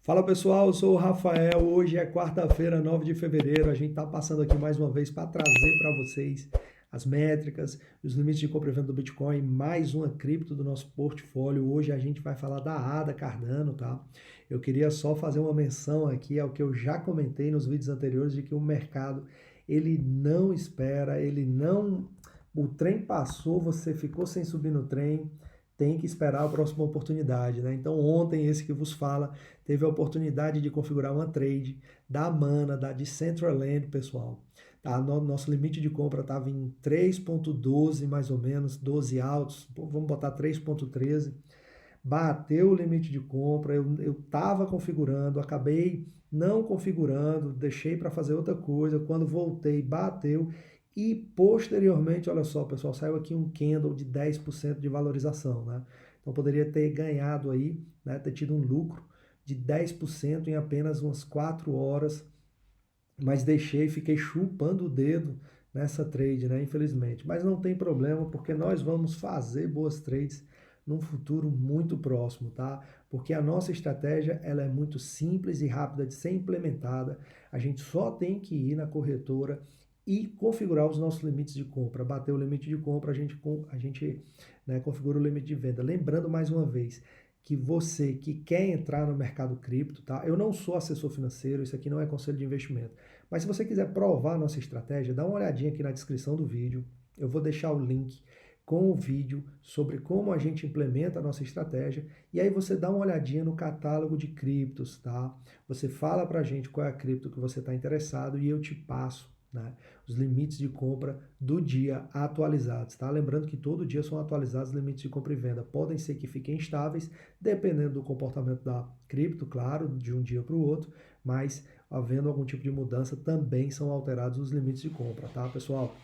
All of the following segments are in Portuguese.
Fala pessoal, eu sou o Rafael. Hoje é quarta-feira, 9 de fevereiro. A gente está passando aqui mais uma vez para trazer para vocês as métricas, os limites de compra e venda do Bitcoin, mais uma cripto do nosso portfólio. Hoje a gente vai falar da ADA Cardano, tá? Eu queria só fazer uma menção aqui ao que eu já comentei nos vídeos anteriores de que o mercado ele não espera, ele não. O trem passou, você ficou sem subir no trem, tem que esperar a próxima oportunidade, né? Então ontem esse que vos fala teve a oportunidade de configurar uma trade da Mana, da Decentraland, pessoal. Tá? Nosso limite de compra estava em 3.12 mais ou menos, 12 altos, vamos botar 3.13. Bateu o limite de compra, eu estava configurando, acabei não configurando, deixei para fazer outra coisa, quando voltei bateu e posteriormente, olha só pessoal, saiu aqui um candle de 10% de valorização, né? Então poderia ter ganhado aí, né, ter tido um lucro de 10% em apenas umas 4 horas, mas deixei, fiquei chupando o dedo nessa trade, né? Infelizmente. Mas não tem problema, porque nós vamos fazer boas trades num futuro muito próximo, tá? Porque a nossa estratégia ela é muito simples e rápida de ser implementada. A gente só tem que ir na corretora e configurar os nossos limites de compra. Bater o limite de compra, a gente né, configura o limite de venda. Lembrando mais uma vez, que você que quer entrar no mercado cripto, tá? Eu não sou assessor financeiro, isso aqui não é conselho de investimento. Mas se você quiser provar a nossa estratégia, dá uma olhadinha aqui na descrição do vídeo. Eu vou deixar o link com o vídeo sobre como a gente implementa a nossa estratégia. E aí você dá uma olhadinha no catálogo de criptos, tá? Você fala pra gente qual é a cripto que você está interessado e eu te passo, né, os limites de compra do dia atualizados, tá? Lembrando que todo dia são atualizados os limites de compra e venda. Podem ser que fiquem estáveis, dependendo do comportamento da cripto, claro, de um dia para o outro, mas havendo algum tipo de mudança, também são alterados os limites de compra, tá, pessoal?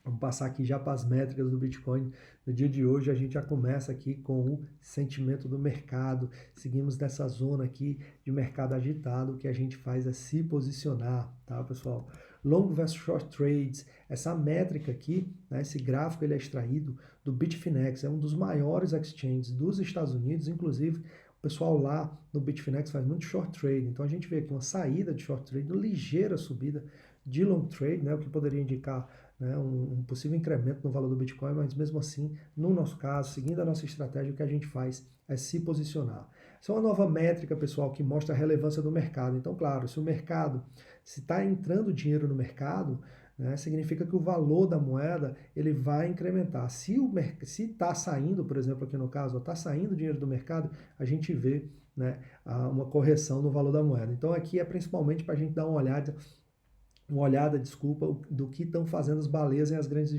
Vamos passar aqui já para as métricas do Bitcoin. No dia de hoje a gente já começa aqui com o sentimento do mercado. Seguimos nessa zona aqui de mercado agitado. O que a gente faz é se posicionar, tá, pessoal? Long versus short trades. Essa métrica aqui, né, esse gráfico ele é extraído do Bitfinex. É um dos maiores exchanges dos Estados Unidos. Inclusive, o pessoal lá no Bitfinex faz muito short trade. Então a gente vê aqui uma saída de short trade, uma ligeira subida de long trade, né, o que poderia indicar, né, um possível incremento no valor do Bitcoin, mas mesmo assim, no nosso caso, seguindo a nossa estratégia, o que a gente faz é se posicionar. Essa é uma nova métrica, pessoal, que mostra a relevância do mercado. Então, claro, se o mercado, se está entrando dinheiro no mercado, né, significa que o valor da moeda ele vai incrementar. Se está saindo, por exemplo, aqui no caso, está saindo dinheiro do mercado, a gente vê, né, uma correção no valor da moeda. Então, aqui é principalmente para a gente dar uma olhada, desculpa, do que estão fazendo as baleias e as grandes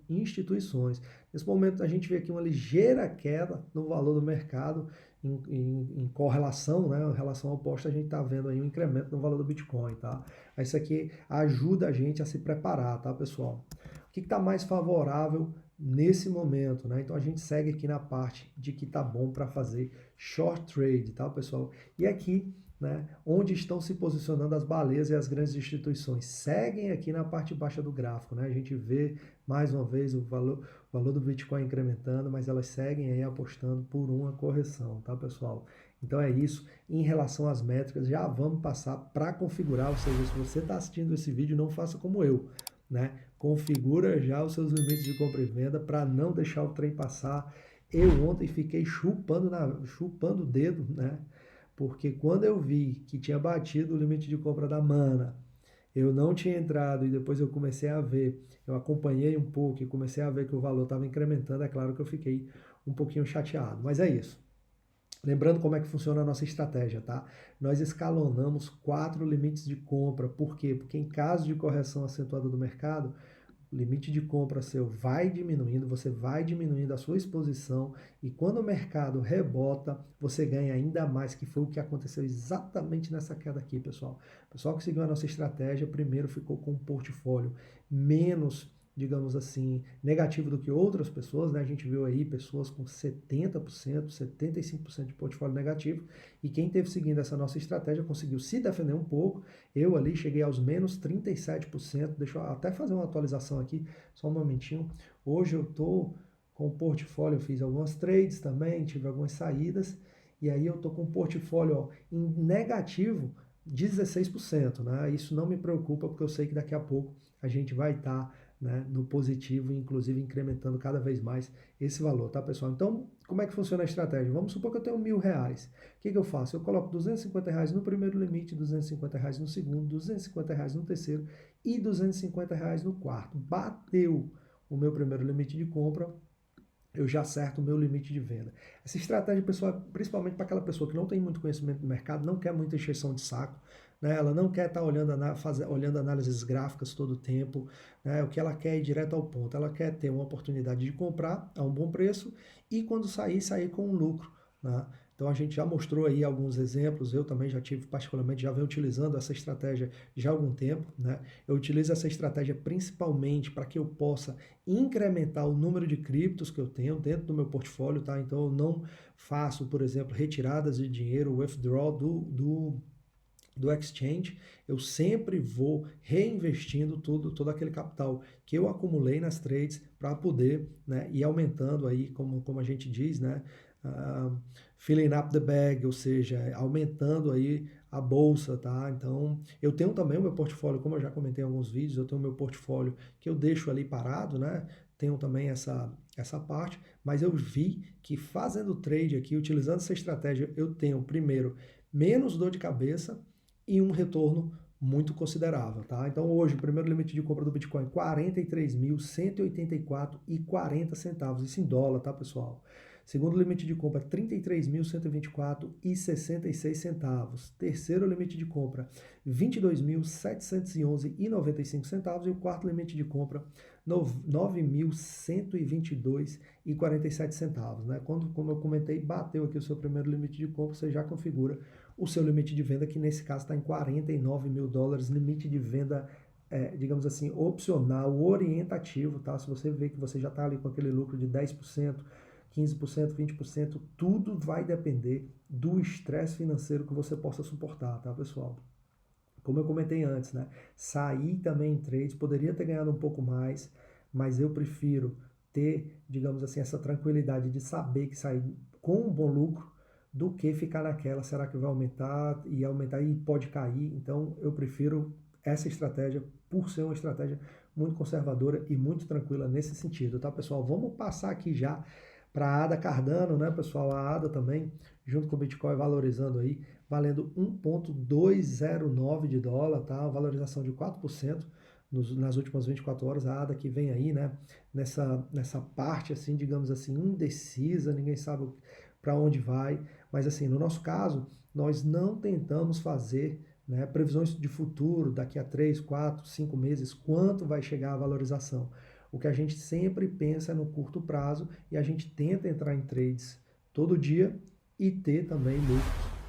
instituições. Nesse momento a gente vê aqui uma ligeira queda no valor do mercado em correlação, né, em relação ao oposto, a gente está vendo aí um incremento no valor do Bitcoin, tá? Isso aqui ajuda a gente a se preparar, tá, pessoal? O que está mais favorável nesse momento, né? Então a gente segue aqui na parte de que tá bom para fazer short trade, tá, pessoal? E aqui, né, onde estão se posicionando as baleias e as grandes instituições. Seguem aqui na parte baixa do gráfico, né? A gente vê mais uma vez o valor do Bitcoin incrementando, mas elas seguem aí apostando por uma correção, tá, pessoal? Então é isso. Em relação às métricas, já vamos passar para configurar, ou seja, se você está assistindo esse vídeo, não faça como eu, né? Configura já os seus limites de compra e venda para não deixar o trem passar. Eu ontem fiquei chupando o dedo, né? Porque quando eu vi que tinha batido o limite de compra da Mana, eu não tinha entrado e depois eu comecei a ver, eu acompanhei um pouco e comecei a ver que o valor estava incrementando, é claro que eu fiquei um pouquinho chateado. Mas é isso. Lembrando como é que funciona a nossa estratégia, tá? Nós escalonamos 4 limites de compra. Por quê? Porque em caso de correção acentuada do mercado, o limite de compra seu vai diminuindo, você vai diminuindo a sua exposição e quando o mercado rebota, você ganha ainda mais, que foi o que aconteceu exatamente nessa queda aqui, pessoal. O pessoal que seguiu a nossa estratégia, primeiro ficou com um portfólio menos, digamos assim, negativo do que outras pessoas, né? A gente viu aí pessoas com 70%, 75% de portfólio negativo, e quem teve seguindo essa nossa estratégia conseguiu se defender um pouco. Eu ali cheguei aos menos 37%. Deixa eu até fazer uma atualização aqui, só um momentinho. Hoje eu estou com o portfólio, eu fiz algumas trades também, tive algumas saídas e aí eu estou com um portfólio ó, em negativo 16%, né? Isso não me preocupa, porque eu sei que daqui a pouco a gente vai estar, né, no positivo, inclusive incrementando cada vez mais esse valor, tá, pessoal? Então, como é que funciona a estratégia? Vamos supor que eu tenho R$ 1.000. O que eu faço? Eu coloco R$ 250 no primeiro limite, R$ 250 no segundo, R$ 250 no terceiro e R$ 250 no quarto. Bateu o meu primeiro limite de compra, eu já acerto o meu limite de venda. Essa estratégia, pessoal, principalmente para aquela pessoa que não tem muito conhecimento do mercado, não quer muita encheção de saco, né? Ela não quer estar olhando análises gráficas todo o tempo, né? O que ela quer é ir direto ao ponto. Ela quer ter uma oportunidade de comprar a um bom preço e quando sair com um lucro, né? Então a gente já mostrou aí alguns exemplos, eu também já tive particularmente, já venho utilizando essa estratégia já há algum tempo, né? Eu utilizo essa estratégia principalmente para que eu possa incrementar o número de criptos que eu tenho dentro do meu portfólio, tá? Então eu não faço, por exemplo, retiradas de dinheiro, withdraw do exchange, eu sempre vou reinvestindo todo aquele capital que eu acumulei nas trades para poder, né, ir aumentando aí, como a gente diz, né, filling up the bag, ou seja, aumentando aí a bolsa, tá? Então, eu tenho também o meu portfólio, como eu já comentei em alguns vídeos, eu tenho o meu portfólio que eu deixo ali parado, né? Tenho também essa parte, mas eu vi que fazendo trade aqui, utilizando essa estratégia, eu tenho, primeiro, menos dor de cabeça e um retorno muito considerável, tá? Então hoje o primeiro limite de compra do Bitcoin 43.184,40 centavos, isso em dólar, tá, pessoal? Segundo limite de compra 33.124,66 centavos. Terceiro limite de compra 22.711,95 centavos e o quarto limite de compra 9.122,47 centavos, né? Como eu comentei, bateu aqui o seu primeiro limite de compra, você já configura o seu limite de venda, que nesse caso está em $49.000, limite de venda, digamos assim, opcional, orientativo, tá? Se você vê que você já está ali com aquele lucro de 10%, 15%, 20%, tudo vai depender do estresse financeiro que você possa suportar, tá, pessoal? Como eu comentei antes, né? Sair também em trades, poderia ter ganhado um pouco mais, mas eu prefiro ter, digamos assim, essa tranquilidade de saber que sair com um bom lucro do que ficar naquela, será que vai aumentar e pode cair? Então eu prefiro essa estratégia por ser uma estratégia muito conservadora e muito tranquila nesse sentido, tá, pessoal? Vamos passar aqui já para a ADA Cardano, né, pessoal? A ADA também, junto com o Bitcoin valorizando aí, valendo 1,209 de dólar, tá? Uma valorização de 4% nas últimas 24 horas. A ADA que vem aí, né, nessa parte, assim, digamos assim, indecisa, ninguém sabe para onde vai, mas assim, no nosso caso, nós não tentamos fazer, né, previsões de futuro, daqui a 3, 4, 5 meses, quanto vai chegar a valorização. O que a gente sempre pensa é no curto prazo e a gente tenta entrar em trades todo dia e ter também lucros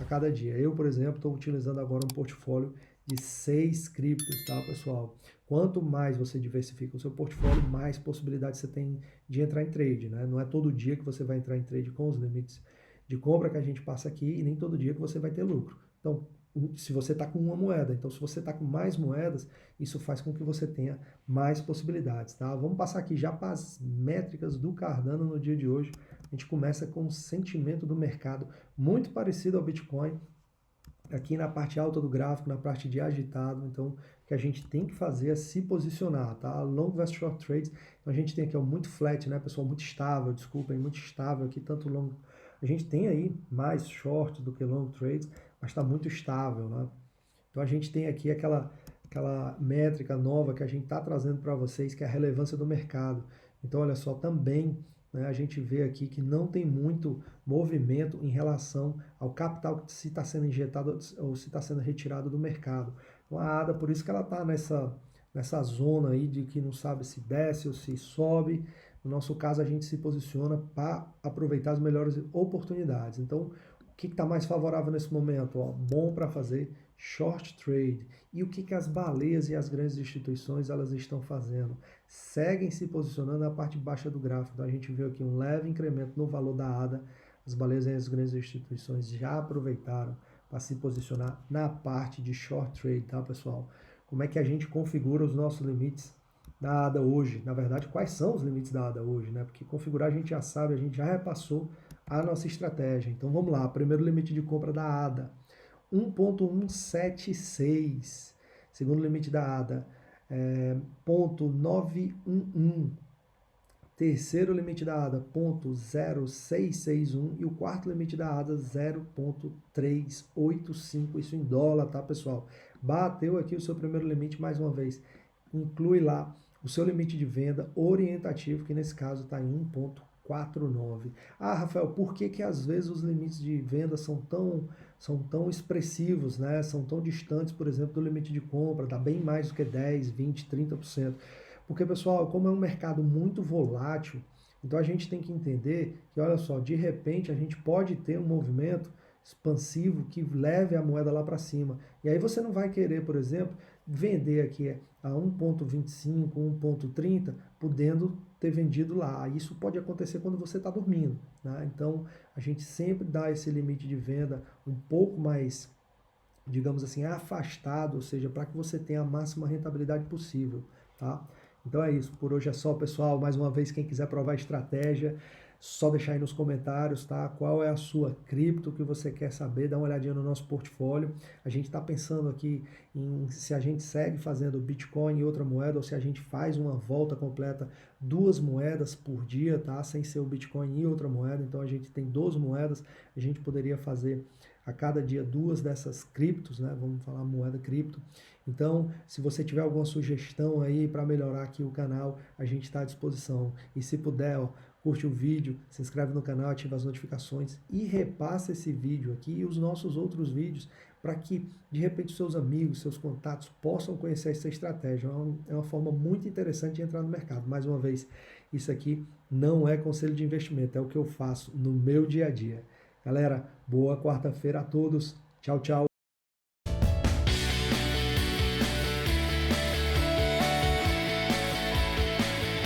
a cada dia. Eu, por exemplo, estou utilizando agora um portfólio de 6 criptos, tá, pessoal? Quanto mais você diversifica o seu portfólio, mais possibilidades você tem de entrar em trade, né? Não é todo dia que você vai entrar em trade com os limites de compra que a gente passa aqui e nem todo dia que você vai ter lucro. Então, se você está com uma moeda, então se você está com mais moedas, isso faz com que você tenha mais possibilidades, tá? Vamos passar aqui já para as métricas do Cardano no dia de hoje. A gente começa com o sentimento do mercado muito parecido ao Bitcoin, aqui na parte alta do gráfico, na parte de agitado. Então, o que a gente tem que fazer é se posicionar, tá? Long versus short trades. Então, a gente tem aqui ó, muito flat, né, pessoal? Muito estável, desculpem, muito estável aqui, tanto long. A gente tem aí mais short do que long trades, mas está muito estável, né? Então, a gente tem aqui aquela métrica nova que a gente está trazendo para vocês, que é a relevância do mercado. Então, olha só, também, né, a gente vê aqui que não tem muito movimento em relação ao capital que se está sendo injetado ou se está sendo retirado do mercado. Então, a ADA, por isso que ela está nessa zona aí de que não sabe se desce ou se sobe. No nosso caso, a gente se posiciona para aproveitar as melhores oportunidades. Então, o que está mais favorável nesse momento? Ó, bom para fazer short trade. E o que as baleias e as grandes instituições elas estão fazendo? Seguem se posicionando na parte baixa do gráfico. Então a gente viu aqui um leve incremento no valor da ADA. As baleias e as grandes instituições já aproveitaram para se posicionar na parte de short trade, tá, pessoal? Como é que a gente configura os nossos limites da ADA hoje? Na verdade, quais são os limites da ADA hoje, né? Porque configurar a gente já sabe, a gente já repassou a nossa estratégia. Então vamos lá, primeiro limite de compra da ADA, 1.176. Segundo limite da ADA, 0.911. Terceiro limite da ADA, 0.0661. E o quarto limite da ADA, 0.385. Isso em dólar, tá, pessoal? Bateu aqui o seu primeiro limite mais uma vez. Inclui lá o seu limite de venda orientativo, que nesse caso está em 1.49. Ah, Rafael, por que às vezes os limites de venda são tão expressivos, né? São tão distantes, por exemplo, do limite de compra, dá bem mais do que 10, 20, 30%. Porque, pessoal, como é um mercado muito volátil, então a gente tem que entender que, olha só, de repente a gente pode ter um movimento expansivo que leve a moeda lá para cima. E aí você não vai querer, por exemplo, vender aqui a 1.25, 1.30, podendo ter vendido lá. Isso pode acontecer quando você está dormindo, né? Então a gente sempre dá esse limite de venda um pouco mais, digamos assim, afastado, ou seja, para que você tenha a máxima rentabilidade possível, tá? Então é isso, por hoje é só, pessoal. Mais uma vez, quem quiser provar a estratégia, só deixar aí nos comentários, tá? Qual é a sua cripto que você quer saber? Dá uma olhadinha no nosso portfólio. A gente está pensando aqui em se a gente segue fazendo Bitcoin e outra moeda, ou se a gente faz uma volta completa, 2 moedas por dia, tá? Sem ser o Bitcoin e outra moeda. Então a gente tem 12 moedas, a gente poderia fazer a cada dia 2 dessas criptos, né? Vamos falar moeda cripto. Então, se você tiver alguma sugestão aí para melhorar aqui o canal, a gente está à disposição. E se puder, ó, curte o vídeo, se inscreve no canal, ativa as notificações e repassa esse vídeo aqui e os nossos outros vídeos para que, de repente, seus amigos, seus contatos possam conhecer essa estratégia. É uma forma muito interessante de entrar no mercado. Mais uma vez, isso aqui não é conselho de investimento, é o que eu faço no meu dia a dia. Galera, boa quarta-feira a todos. Tchau, tchau.